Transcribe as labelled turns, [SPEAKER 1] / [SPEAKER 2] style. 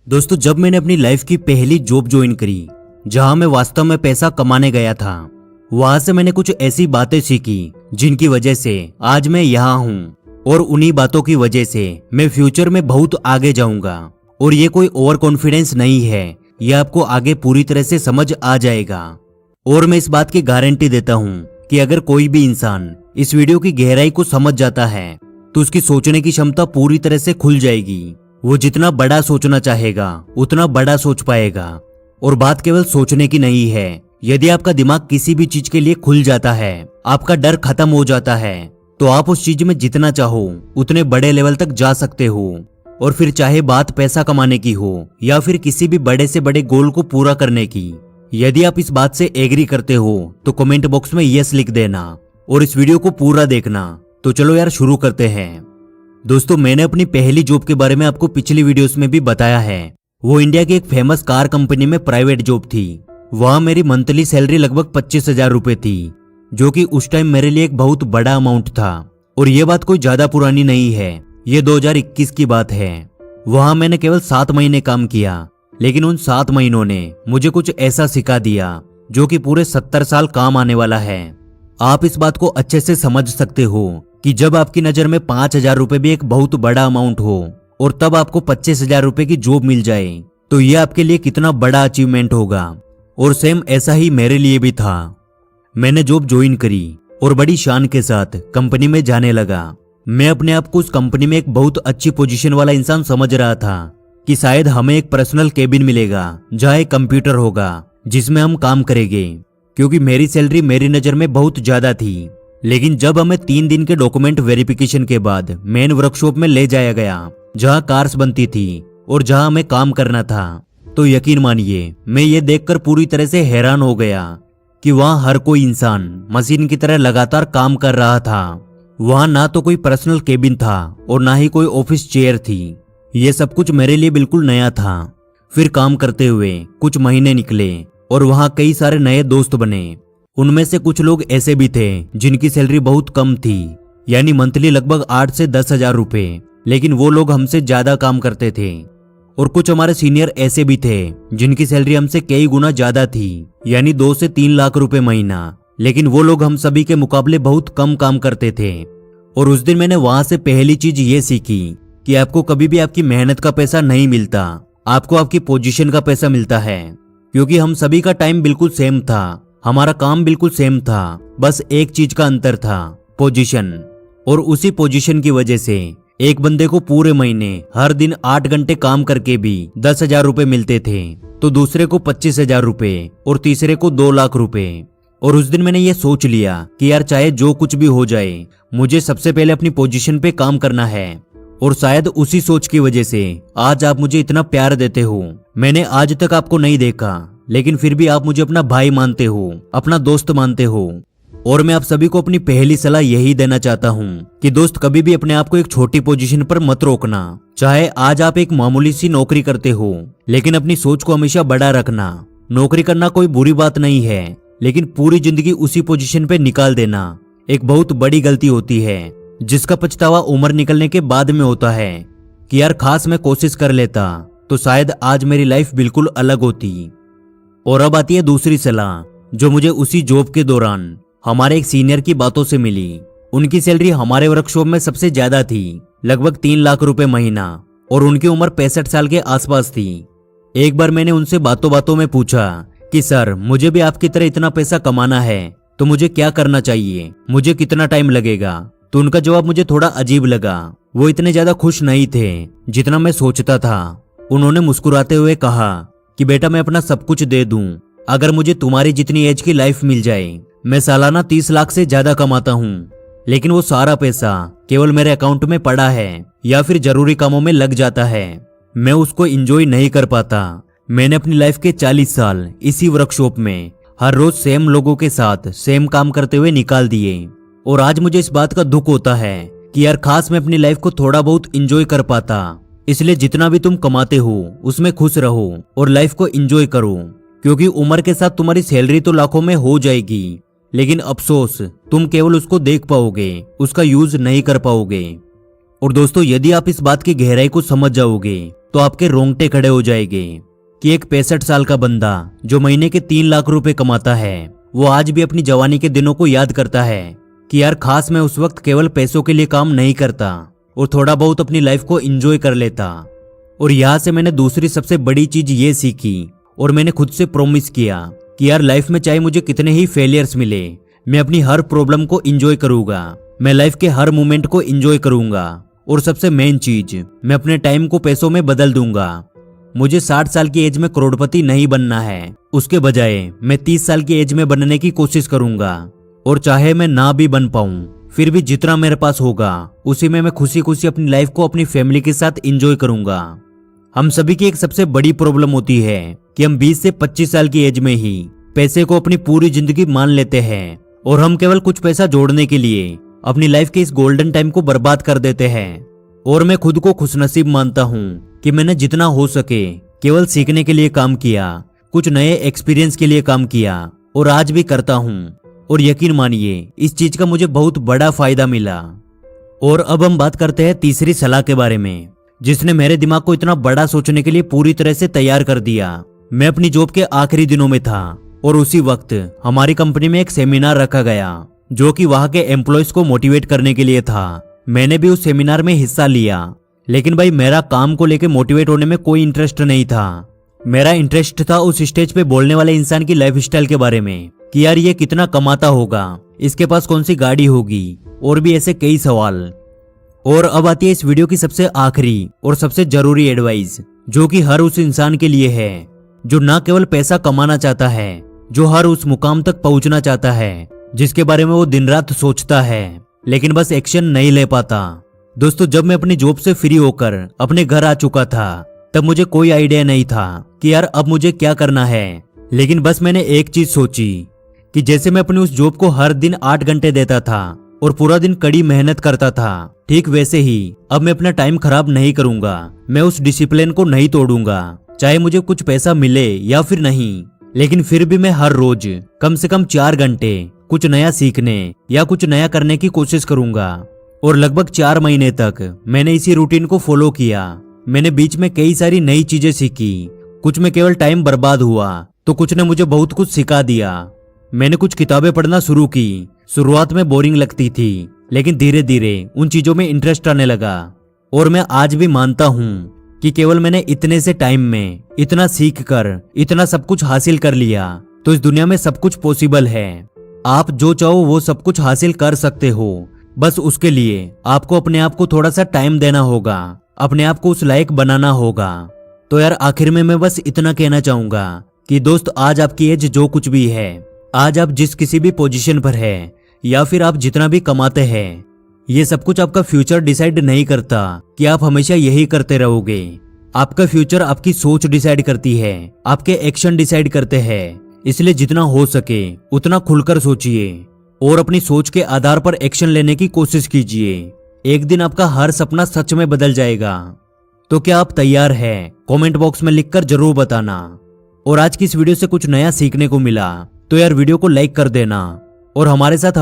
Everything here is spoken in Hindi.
[SPEAKER 1] दोस्तों, जब मैंने अपनी लाइफ की पहली जॉब ज्वाइन करी जहां मैं वास्तव में पैसा कमाने गया था, वहां से मैंने कुछ ऐसी बातें सीखी जिनकी वजह से आज मैं यहाँ हूँ। और उन्हीं बातों की वजह से मैं फ्यूचर में बहुत आगे जाऊंगा। और ये कोई ओवर कॉन्फिडेंस नहीं है, ये आपको आगे पूरी तरह से समझ आ जाएगा। और मैं इस बात की गारंटी देता हूँ कि अगर कोई भी इंसान इस वीडियो की गहराई को समझ जाता है तो उसकी सोचने की क्षमता पूरी तरह से खुल जाएगी। वो जितना बड़ा सोचना चाहेगा उतना बड़ा सोच पाएगा। और बात केवल सोचने की नहीं है, यदि आपका दिमाग किसी भी चीज के लिए खुल जाता है, आपका डर खत्म हो जाता है, तो आप उस चीज में जितना चाहो उतने बड़े लेवल तक जा सकते हो। और फिर चाहे बात पैसा कमाने की हो या फिर किसी भी बड़े से बड़े गोल को पूरा करने की। यदि आप इस बात से एग्री करते हो तो कमेंट बॉक्स में यस लिख देना और इस वीडियो को पूरा देखना। तो चलो यार शुरू करते हैं। दोस्तों, मैंने अपनी पहली जॉब के बारे में आपको पिछली वीडियोस में भी बताया है। वो इंडिया की एक फेमस कार कंपनी में प्राइवेट जॉब थी। वहां मेरी मंथली सैलरी लगभग 25,000 रुपए थी, जो कि उस टाइम मेरे लिए एक बहुत बड़ा अमाउंट था। और ये बात कोई ज्यादा पुरानी नहीं है, ये 2021 की बात है। वहां मैंने केवल 7 महीने काम किया, लेकिन उन 7 महीनों ने मुझे कुछ ऐसा सिखा दिया जो कि पूरे 70 साल काम आने वाला है। आप इस बात को अच्छे से समझ सकते हो कि जब आपकी नजर में 5,000 रुपए भी एक बहुत बड़ा अमाउंट हो और तब आपको 25,000 रुपए की जॉब मिल जाए तो यह आपके लिए कितना बड़ा अचीवमेंट होगा। और सेम ऐसा ही मेरे लिए भी था। मैंने जॉब ज्वाइन करी और बड़ी शान के साथ कंपनी में जाने लगा। मैं अपने आप को उस कंपनी में एक बहुत अच्छी पोजीशन वाला इंसान समझ रहा था कि शायद हमें एक पर्सनल केबिन मिलेगा जहाँ एक कंप्यूटर होगा जिसमें हम काम करेंगे, क्योंकि मेरी सैलरी मेरी नजर में बहुत ज्यादा थी। लेकिन जब हमें 3 दिन के डॉक्यूमेंट वेरिफिकेशन के बाद मेन वर्कशॉप में ले जाया गया जहां कार्स बनती थी और जहां हमें काम करना था, तो यकीन मानिए मैं ये देखकर पूरी तरह से हैरान हो गया कि वहां हर कोई इंसान मशीन की तरह लगातार काम कर रहा था। वहां ना तो कोई पर्सनल केबिन था और ना ही कोई ऑफिस चेयर थी। ये सब कुछ मेरे लिए बिल्कुल नया था। फिर काम करते हुए कुछ महीने निकले और वहां कई सारे नए दोस्त बने। उनमें से कुछ लोग ऐसे भी थे जिनकी सैलरी बहुत कम थी, यानी मंथली लगभग 8 से 10,000 रुपए, लेकिन वो लोग हमसे ज्यादा काम करते थे। और कुछ हमारे सीनियर ऐसे भी थे जिनकी सैलरी हमसे कई गुना ज्यादा थी, यानी 2 से 3 लाख रुपए महीना, लेकिन वो लोग हम सभी के मुकाबले बहुत कम काम करते थे। और उस दिन मैंने वहां से पहली चीज ये सीखी कि आपको कभी भी आपकी मेहनत का पैसा नहीं मिलता, आपको आपकी पोजीशन का पैसा मिलता है। क्योंकि हम सभी का टाइम बिल्कुल सेम था, हमारा काम बिल्कुल सेम था, बस एक चीज का अंतर था, पोजीशन। और उसी पोजीशन की वजह से एक बंदे को पूरे महीने हर दिन 8 घंटे काम करके भी 10,000 रुपए मिलते थे, तो दूसरे को 25,000 रुपए और तीसरे को 2 लाख रुपए। और उस दिन मैंने ये सोच लिया कि यार चाहे जो कुछ भी हो जाए, मुझे सबसे पहले अपनी पोजीशन पे काम करना है। और शायद उसी सोच की वजह से आज आप मुझे इतना प्यार देते हो। मैंने आज तक आपको नहीं देखा, लेकिन फिर भी आप मुझे अपना भाई मानते हो, अपना दोस्त मानते हो। और मैं आप सभी को अपनी पहली सलाह यही देना चाहता हूँ कि दोस्त, कभी भी अपने आप को एक छोटी पोजीशन पर मत रोकना। चाहे आज आप एक मामूली सी नौकरी करते हो, लेकिन अपनी सोच को हमेशा बड़ा रखना। नौकरी करना कोई बुरी बात नहीं है, लेकिन पूरी जिंदगी उसी पोजीशन पे निकाल देना एक बहुत बड़ी गलती होती है, जिसका पछतावा उम्र निकलने के बाद में होता है कि यार खास मैं कोशिश कर लेता तो शायद आज मेरी लाइफ बिल्कुल अलग होती। और अब आती है दूसरी सलाह, जो मुझे उसी जॉब के दौरान हमारे एक सीनियर की बातों से मिली। उनकी सैलरी हमारे वर्कशॉप में सबसे ज्यादा थी, लगभग 3 लाख रुपए महीना, और उनकी उम्र 65 साल के आसपास थी। एक बार मैंने उनसे बातों बातों में पूछा कि सर, मुझे भी आपकी तरह इतना पैसा कमाना है, तो मुझे क्या करना चाहिए, मुझे कितना टाइम लगेगा। तो उनका जवाब मुझे थोड़ा अजीब लगा। वो इतने ज्यादा खुश नहीं थे जितना मैं सोचता था। उन्होंने मुस्कुराते हुए कहा कि बेटा, मैं अपना सब कुछ दे दूं अगर मुझे तुम्हारी जितनी एज की लाइफ मिल जाए। मैं सालाना 30 लाख से ज्यादा कमाता हूँ, लेकिन वो सारा पैसा केवल मेरे अकाउंट में पड़ा है या फिर जरूरी कामों में लग जाता है। मैं उसको एंजॉय नहीं कर पाता। मैंने अपनी लाइफ के 40 साल इसी वर्कशॉप में हर रोज सेम लोगों के साथ सेम काम करते हुए निकाल दिए। और आज मुझे इस बात का दुख होता है कि यार खास मैं अपनी लाइफ को थोड़ा बहुत एंजॉय कर पाता। इसलिए जितना भी तुम कमाते हो उसमें खुश रहो और लाइफ को एंजॉय करो, क्योंकि उम्र के साथ तुम्हारी सैलरी तो लाखों में हो जाएगी, लेकिन अफसोस तुम केवल उसको देख पाओगे, उसका यूज नहीं कर पाओगे। और दोस्तों यदि आप इस बात की गहराई को समझ जाओगे तो आपके रोंगटे खड़े हो जाएंगे कि एक 65 साल का बंदा जो महीने के 3 लाख रुपए कमाता है वो आज भी अपनी जवानी के दिनों को याद करता है कि यार खास मैं उस वक्त केवल पैसों के लिए काम नहीं करता और थोड़ा बहुत अपनी लाइफ को एंजॉय कर लेता। और यहाँ से मैंने दूसरी सबसे बड़ी चीज ये सीखी और मैंने खुद से प्रॉमिस किया कि यार लाइफ में चाहे मुझे कितने ही फेलियर्स मिले, मैं अपनी हर प्रॉब्लम को एंजॉय करूंगा, मैं लाइफ के हर मोमेंट को एंजॉय करूंगा और सबसे मेन चीज, मैं अपने टाइम को पैसों में बदल दूंगा। मुझे 60 साल की एज में करोड़पति नहीं बनना है, उसके बजाय मैं 30 साल की एज में बनने की कोशिश करूंगा। और चाहे मैं ना भी बन पाऊं फिर भी जितना मेरे पास होगा उसी में मैं खुशी खुशी अपनी लाइफ को अपनी फैमिली के साथ एंजॉय करूंगा। हम सभी की एक सबसे बड़ी प्रॉब्लम होती है कि हम 20 से 25 साल की एज में ही पैसे को अपनी पूरी जिंदगी मान लेते हैं और हम केवल कुछ पैसा जोड़ने के लिए अपनी लाइफ के इस गोल्डन टाइम को बर्बाद कर देते हैं। और मैं खुद को खुशनसीब मानता हूँ कि मैंने जितना हो सके केवल सीखने के लिए काम किया, कुछ नए एक्सपीरियंस के लिए काम किया और आज भी करता हूँ। और यकीन मानिए इस चीज का मुझे बहुत बड़ा फायदा मिला। और अब हम बात करते हैं तीसरी सलाह के बारे में जिसने मेरे दिमाग को इतना बड़ा सोचने के लिए पूरी तरह से तैयार कर दिया। मैं अपनी जॉब के आखिरी दिनों में था और उसी वक्त हमारी कंपनी में एक सेमिनार रखा गया जो कि वहां के एम्प्लॉयज को मोटिवेट करने के लिए था। मैंने भी उस सेमिनार में हिस्सा लिया, लेकिन भाई मेरा काम को लेकर मोटिवेट होने में कोई इंटरेस्ट नहीं था। मेरा इंटरेस्ट था उस स्टेज पे बोलने वाले इंसान की लाइफस्टाइल के बारे में कि यार ये कितना कमाता होगा, इसके पास कौन सी गाड़ी होगी और भी ऐसे कई सवाल। और अब आती है इस वीडियो की सबसे आखिरी और सबसे जरूरी एडवाइस जो कि हर उस इंसान के लिए है जो ना केवल पैसा कमाना चाहता है, जो हर उस मुकाम तक पहुंचना चाहता है जिसके बारे में वो दिन रात सोचता है लेकिन बस एक्शन नहीं ले पाता। दोस्तों जब मैं अपनी जॉब से फ्री होकर अपने घर आ चुका था तब मुझे कोई आइडिया नहीं था कि यार अब मुझे क्या करना है, लेकिन बस मैंने एक चीज सोची कि जैसे मैं अपनी उस जॉब को हर दिन 8 घंटे देता था और पूरा दिन कड़ी मेहनत करता था, ठीक वैसे ही अब मैं अपना टाइम खराब नहीं करूंगा। मैं उस डिसिप्लिन को नहीं तोड़ूंगा, चाहे मुझे कुछ पैसा मिले या फिर नहीं, लेकिन फिर भी मैं हर रोज कम से कम 4 घंटे कुछ नया सीखने या कुछ नया करने की कोशिश करूंगा। और लगभग 4 महीने तक मैंने इसी रूटीन को फॉलो किया। मैंने बीच में कई सारी नई चीजें सीखी, कुछ में केवल टाइम बर्बाद हुआ तो कुछ ने मुझे बहुत कुछ सिखा दिया। मैंने कुछ किताबें पढ़ना शुरू की, शुरुआत में बोरिंग लगती थी लेकिन धीरे धीरे उन चीजों में इंटरेस्ट आने लगा। और मैं आज भी मानता हूँ कि केवल मैंने इतने से टाइम में इतना सीख कर इतना सब कुछ हासिल कर लिया तो इस दुनिया में सब कुछ पॉसिबल है। आप जो चाहो वो सब कुछ हासिल कर सकते हो, बस उसके लिए आपको अपने आप को थोड़ा सा टाइम देना होगा, अपने आप को उस लायक बनाना होगा। तो यार आखिर में मैं बस इतना कहना चाहूंगा कि दोस्त आज आपकी एज जो कुछ भी है, आज आप जिस किसी भी पोजीशन पर है या फिर आप जितना भी कमाते हैं, ये सब कुछ आपका फ्यूचर डिसाइड नहीं करता कि आप हमेशा यही करते रहोगे। आपका फ्यूचर आपकी सोच डिसाइड करती है, आपके एक्शन डिसाइड करते हैं। इसलिए जितना हो सके उतना खुलकर सोचिए और अपनी सोच के आधार पर एक्शन लेने की कोशिश कीजिए। एक दिन आपका हर सपना सच में बदल जाएगा। तो क्या आप तैयार हैं? कमेंट बॉक्स में लिखकर जरूर बताना। और आज की इस वीडियो से कुछ नया सीखने को मिला तो यार वीडियो को लाइक कर देना और हमारे साथ